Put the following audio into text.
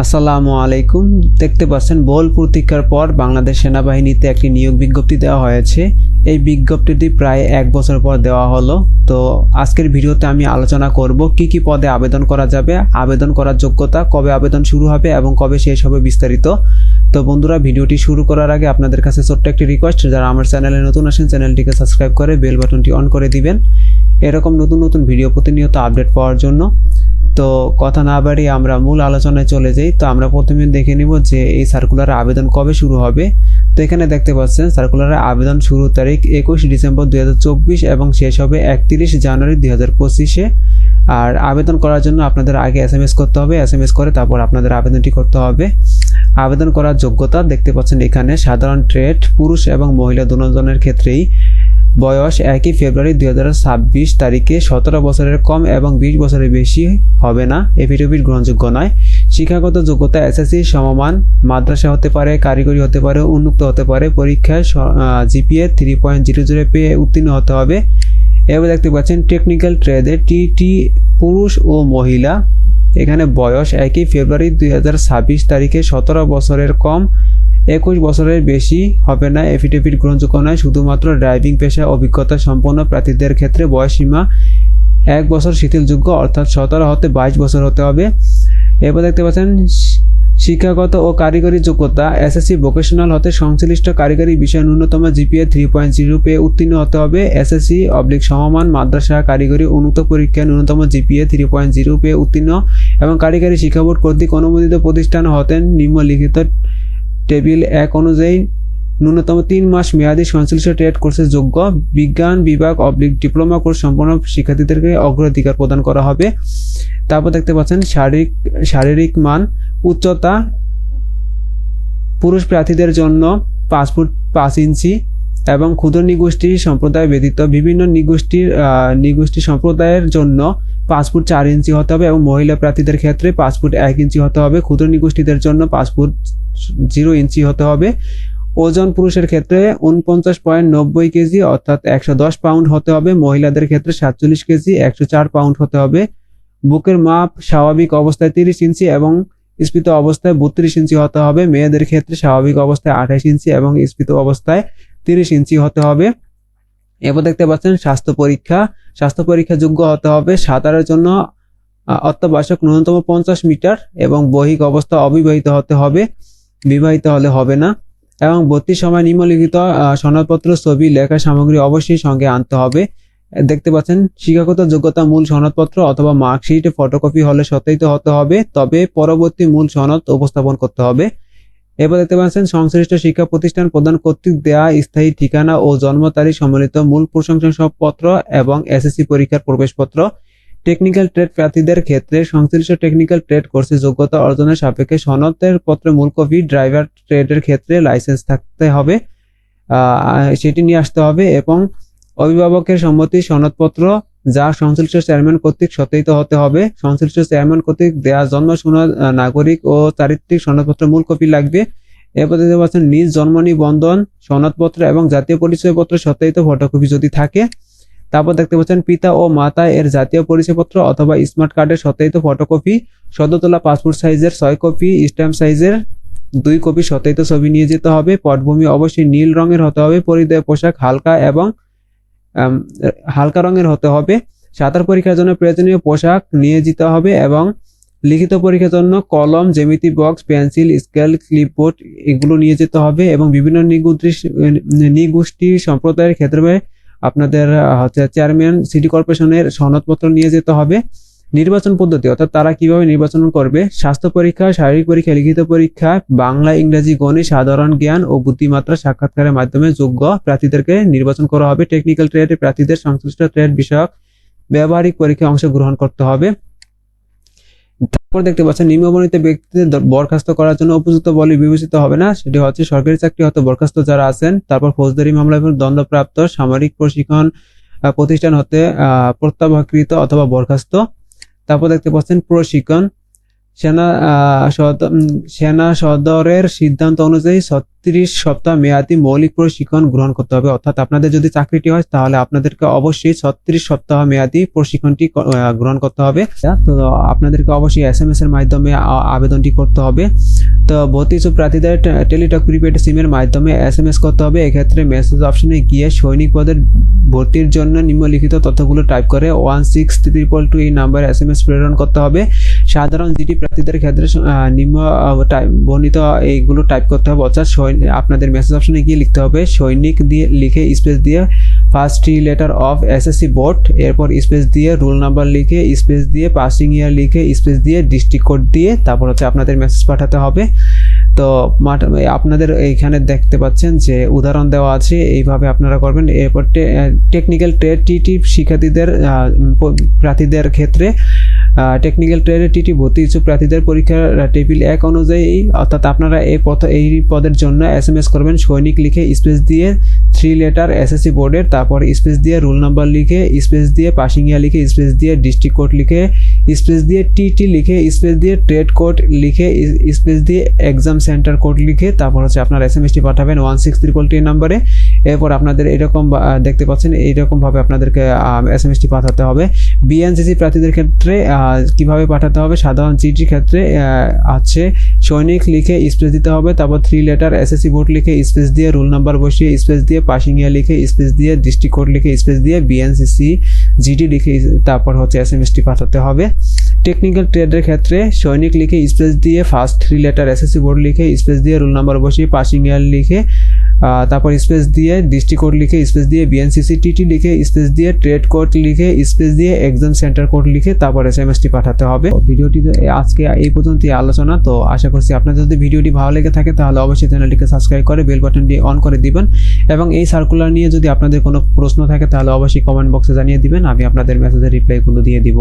আসসালামু আলাইকুম। দেখতে পাচ্ছেন বহুল প্রতীক্ষার পর বাংলাদেশ সেনাবাহিনীতে একটি নিয়োগ বিজ্ঞপ্তি দেওয়া হয়েছে। এই বিজ্ঞপ্তিটি প্রায় 1 বছর পর দেওয়া হলো। তো আজকের ভিডিওতে আমি আলোচনা করব কি কি পদে আবেদন করা যাবে, আবেদন করার যোগ্যতা, কবে আবেদন শুরু হবে এবং কবে শেষ হবে বিস্তারিত। তো বন্ধুরা, ভিডিওটি শুরু করার আগে আপনাদের কাছে ছোট্ট একটি রিকোয়েস্ট, যারা আমার চ্যানেলে নতুন আসেন চ্যানেলটিকে সাবস্ক্রাইব করে বেল বাটনটি অন করে দিবেন এরকম নতুন নতুন ভিডিও প্রতিনিয়ত আপডেট পাওয়ার জন্য। তো কথা না বাড়িয়ে আমরা মূল আলোচনায় চলে যাই। তো আমরা প্রথমে দেখে নিব যে এই সার্কুলারের আবেদন কবে শুরু হবে। তো এখানে দেখতে পাচ্ছেন সার্কুলারের আবেদন শুরু তারিখ 21 ডিসেম্বর 2024 এবং শেষ হবে 31 জানুয়ারি 2025-এ। আর আবেদন করার জন্য আপনাদের আগে SMS করতে হবে, SMS করে তারপর আপনাদের আবেদনটি করতে হবে। আবেদন করার যোগ্যতা দেখতে পাচ্ছেন এখানে সাধারণ ট্রেড, পুরুষ এবং মহিলা দুজনের ক্ষেত্রেই বয়স 1 ফেব্রুয়ারি 2026 তারিখে 17 বছরের কম এবং 20 বছরের বেশি হবে না। এফিডেভিট গ্রহণযোগ্য নয়। শিক্ষাগত যোগ্যতা SSC সমমান, মাদ্রাসা হতে পারে, কারিগরি হতে পারে, উন্মুক্ত হতে পারে। পরীক্ষায় GPA 3.00 পেয়ে উত্তীর্ণ হতে হবে। এবার দেখতে পাচ্ছেন টেকনিক্যাল ট্রেডে TT পুরুষ ও মহিলা। এখানে বয়স 1 ফেব্রুয়ারি 2026 তারিখে 17 বছরের কম 21 বছরের বেশি হবে না। এফিডেভিট গ্রহণযোগ্য নয়। শুধুমাত্র ড্রাইভিং পেশা অভিজ্ঞতা সম্পন্ন প্রার্থীদের ক্ষেত্রে বয়সসীমা 1 বছর শিথিলযোগ্য, অর্থাৎ 17 হতে 22 বছর হতে হবে। এরপর দেখতে পাচ্ছেন শিক্ষাগত ও কারিগরি যোগ্যতা SSC ভোকেশনাল হতে সংশ্লিষ্ট কারিগরি বিষয়ে ন্যূনতম GPA 3.0 পেয়ে উত্তীর্ণ হতে হবে। SSC সমমান, মাদ্রাসা, কারিগরি উন্মুক্ত পরীক্ষায় ন্যূনতম GPA 3.0 পেয়ে উত্তীর্ণ এবং কারিগরি শিক্ষা বোর্ড কর্তৃক অনুমোদিত প্রতিষ্ঠান হতে নিম্নলিখিত টেবিল 1 অনুযায়ী ন্যূনতম 3 মাস মেয়াদী সংশ্লিষ্ট ট্রেড কোর্সের যোগ্য বিজ্ঞান বিভাগ ডিপ্লোমা কোর্স সম্পন্ন শিক্ষার্থীদেরকে অগ্রাধিকার প্রদান করা হবে। তারপর দেখতে পাচ্ছেন শারীরিক মান, উচ্চতা পুরুষ প্রার্থীদের জন্য 5 ফুট 5 ইঞ্চি এবং ক্ষুদ্র নিগোষ্ঠী সম্প্রদায় ব্যতীত বিভিন্ন নিগোষ্ঠী সম্প্রদায়ের জন্য 5 ফুট 4 ইঞ্চি হতে হবে এবং মহিলা প্রার্থীদের ক্ষেত্রে 5 ফুট 1 ইঞ্চি হতে হবে। ক্ষুদ্র নিগোষ্ঠীদের জন্য 5 ফুট 0 ইঞ্চি হতে হবে। ওজন পুরুষের ক্ষেত্রে 49.90 কেজি অর্থাৎ 110 পাউন্ড হতে হবে। মহিলাদের ক্ষেত্রে 47 কেজি 104 পাউন্ড হতে হবে। বুকের মাপ স্বাভাবিক অবস্থায় 30 ইঞ্চি এবং স্ফীত অবস্থায় 32 ইঞ্চি হতে হবে। মেয়েদের ক্ষেত্রে স্বাভাবিক অবস্থায় 28 ইঞ্চি এবং স্ফীত অবস্থায় 30 ইঞ্চি হতে হবে। এরপর দেখতে পাচ্ছেন স্বাস্থ্য পরীক্ষা যোগ্য হতে হবে। সাঁতারের জন্য অত্যাবশ্যক ন্যূনতম 50 মিটার এবং বহিক অবস্থা অবিবাহিত হতে হবে, বিবাহিত হলে হবে না। এবং ভর্তির সময় নিম্নলিখিত সনদপত্র, ছবি, লেখা সামগ্রী অবশ্যই সঙ্গে আনতে হবে। দেখতে পাচ্ছেন শিক্ষাগত যোগ্যতা মূল সনদপত্র অথবা মার্কশিট ফটোকপি হলে সত্যায়িত হতে হবে, তবে পরবর্তী মূল সনদ উপস্থাপন করতে হবে। এরপর দেখতে পাচ্ছেন সংশ্লিষ্ট শিক্ষা প্রতিষ্ঠান প্রদান কর্তৃক দেয়া স্থায়ী ঠিকানা ও জন্ম তারিখ সম্বলিত মূল প্রশংসাপত্র এবং SSC পরীক্ষার প্রবেশপত্র। টেকনিক্যাল ট্রেড প্রার্থীদের ক্ষেত্রে সংশ্লিষ্ট টেকনিক্যাল ট্রেড কোর্সে যোগ্যতা অর্জনের সাপেক্ষে সনদের পত্রের মূল কপি, ড্রাইভার ট্রেডের ক্ষেত্রে লাইসেন্স থাকতে হবে, সেটি নিয়ে আসতে হবে এবং অভিভাবকের সম্মতি সনদপত্র যা সংশ্লিষ্ট চেয়ারম্যান কর্তৃক সত্যায়িত হতে হবে। সংশ্লিষ্ট চেয়ারম্যান কর্তৃক দেয়া জন্ম সনদ, নাগরিক ও চারিত্রিক সনদপত্র মূল কপি লাগবে। এরপর দেখতে পাচ্ছেন নিজ জন্ম নিবন্ধন সনদপত্র এবং জাতীয় পরিচয়পত্র সত্যায়িত ফটোকপি যদি থাকে। তারপর দেখতে পাচ্ছেন পিতা ও মাতা এর জাতীয় পরিচয়পত্র অথবা স্মার্ট কার্ডের সত্যায়িত ফটোকপি, সদ্য তোলা পাসপোর্ট সাইজের 6 কপি, স্ট্যাম্প সাইজের 2 কপি সত্যায়িত ছবি নিয়ে যেতে হবে। পটভূমি অবশ্যই নীল রঙের হতে হবে। পরিধেয় পোশাক হালকা রঙের হতে হবে। সাঁতার পরীক্ষার জন্য প্রয়োজনীয় পোশাক নিয়ে যেতে হবে এবং লিখিত পরীক্ষার জন্য কলম, জ্যামিতি বক্স, পেন্সিল, স্কেল, ক্লিপবোর্ড এগুলো নিয়ে যেতে হবে এবং বিভিন্ন নিগোষ্ঠী সম্প্রদায়ের ক্ষেত্রে আপনাদের চেয়ারম্যান সিটি কর্পোরেশনের সনদপত্র নিয়ে যেতে হবে। নির্বাচন পদ্ধতি অর্থাৎ তারা কিভাবে নির্বাচন করবে: স্বাস্থ্য পরীক্ষা, শারীরিক পরীক্ষা, লিখিত পরীক্ষা, বাংলা, ইংরেজি, গণিত, সাধারণ জ্ঞান ও বুদ্ধিমাত্রা সাক্ষাৎকারের মাধ্যমে যোগ্য প্রার্থীদেরকে নির্বাচন করা হবে। টেকনিক্যাল ট্রেডের প্রার্থীদের সংশ্লিষ্ট ট্রেড বিষয়ক ব্যবহারিক পরীক্ষায় অংশগ্রহণ করতে হবে। তারপর দেখতে পাচ্ছেন নিম্নবর্ণিত ব্যক্তিদের বরখাস্ত করার জন্য উপযুক্ত বলে বিবেচিত হবে না। সেটি হচ্ছে সরকারি চাকরি হতে বরখাস্ত যারা আছেন, তারপর ফৌজদারি মামলা এবং দণ্ডপ্রাপ্ত, সামরিক প্রশিক্ষণ প্রতিষ্ঠান হতে প্রত্যাবাকৃত অথবা বরখাস্ত। তারপর দেখতে পাচ্ছেন প্রশিক্ষণ সেনা সদরের সিদ্ধান্ত অনুযায়ী 36 সপ্তাহ মেয়াদী মৌলিক প্রশিক্ষণ গ্রহণ করতে হবে। অর্থাৎ আপনাদের যদি চাকরিটি হয় তাহলে আপনাদেরকে অবশ্যই 36 সপ্তাহ মেয়াদী প্রশিক্ষণটি গ্রহণ করতে হবে। তো আপনাদেরকে অবশ্যই SMS এর মাধ্যমে আবেদনটি করতে হবে। তো ভর্তি ইচ্ছুক প্রার্থীদের টেলিটক প্রিপেড সিমের মাধ্যমে SMS করতে হবে। এক্ষেত্রে মেসেজ অপশনে গিয়ে সৈনিক পদের ভর্তির জন্য নিম্নলিখিত তথ্যগুলো টাইপ করে 16322 এই নাম্বারে SMS প্রেরণ করতে হবে। সাধারণ জিডি প্রার্থীদের ক্ষেত্রে নিম্ন বর্ণিত এইগুলো টাইপ করতে হবে। অর্থাৎ আপনাদের মেসেজ অপশনে গিয়ে লিখতে হবে সৈনিক দিয়ে লিখে স্পেস দিয়ে first 3 letter of SSC board, এরপর স্পেস দিয়ে রোল নাম্বার লিখে স্পেস দিয়ে পাসিং ইয়ার লিখে স্পেস দিয়ে ডিস্ট্রিক্ট কোড দিয়ে তারপর হচ্ছে আপনাদের মেসেজ পাঠাতে হবে। তো আপনাদের এইখানে দেখতে পাচ্ছেন যে উদাহরণ দেওয়া আছে, এইভাবে আপনারা করবেন। এরপর টেকনিক্যাল ট্রেড টিটি শিক্ষার্থীদের প্রার্থীদের ক্ষেত্রে টেকনিক্যাল ট্রেড টিটি ভর্তি ইচ্ছুক প্রার্থীদের পরীক্ষার টেবিল 1 অনুযায়ী, অর্থাৎ আপনারা এই পদের জন্য SMS করবেন সৈনিক লিখে স্পেস দিয়ে 3 লেটার SSC বোর্ডের, তারপর স্পেস দিয়ে রোল নাম্বার লিখে স্পেস দিয়ে পাসিং ইয়ার লিখে স্পেস দিয়ে ডিস্ট্রিক্ট কোড লিখে স্পেস দিয়ে টিটি লিখে স্পেস দিয়ে ট্রেড কোড লিখে স্পেস দিয়ে এক্সাম সেন্টার কোড লিখে তারপর হচ্ছে আপনার SMS টি পাঠাবেন 16322 নাম্বারে। এরপর আপনাদের এরকম দেখতে পাচ্ছেন এইরকম ভাবে আপনাদেরকে SMS টি পাঠাতে হবে। BNCC প্রার্থীদের ক্ষেত্রে কিভাবে পাঠাতে হবে, সাধারণ জিডি ক্ষেত্রে আছে সৈনিক লিখে স্পেস দিতে হবে, তারপর 3 লেটার SSC বোর্ড লিখে স্পেস দিয়ে রোল নাম্বার বসিয়ে স্পেস দিয়ে পাসিং ইয়ার লিখে স্পেস দিয়ে ডিস্ট্রিক্ট কোড লিখে স্পেস দিয়ে BNCC জিডি লিখে তারপর হচ্ছে SMS টি পাঠাতে হবে। টেকনিক্যাল ট্রেডের ক্ষেত্রে সৈনিক লিখে স্পেস দিয়ে ফার্স্ট 3 লেটার SSC বোর্ড লিখে স্পেস দিয়ে রোল নাম্বার বসিয়ে পাসিং ইয়ার লিখে তারপর স্পেস দিয়ে ডিস্ট্রিক্ট কোড লিখে স্পেস দিয়ে BNCC টিটি লিখে স্পেস দিয়ে ট্রেড কোড লিখে স্পেস দিয়ে এক্সাম সেন্টার কোড লিখে তারপর SMS টি পাঠাতে হবে। ভিডিওটি আজকে এই পর্যন্তই আলোচনা। তো আশা করছি আপনাদের যদি ভিডিওটি ভালো লেগে থাকে তাহলে অবশ্যই চ্যানেলটিকে সাবস্ক্রাইব করে বেল বাটনটি অন করে দিবেন এবং এই সার্কুলার নিয়ে যদি আপনাদের কোনো প্রশ্ন থাকে তাহলে অবশ্যই কমেন্ট বক্সে জানিয়ে দিবেন, আমি আপনাদের মেসেজের রিপ্লাইগুলো দিয়ে দিব।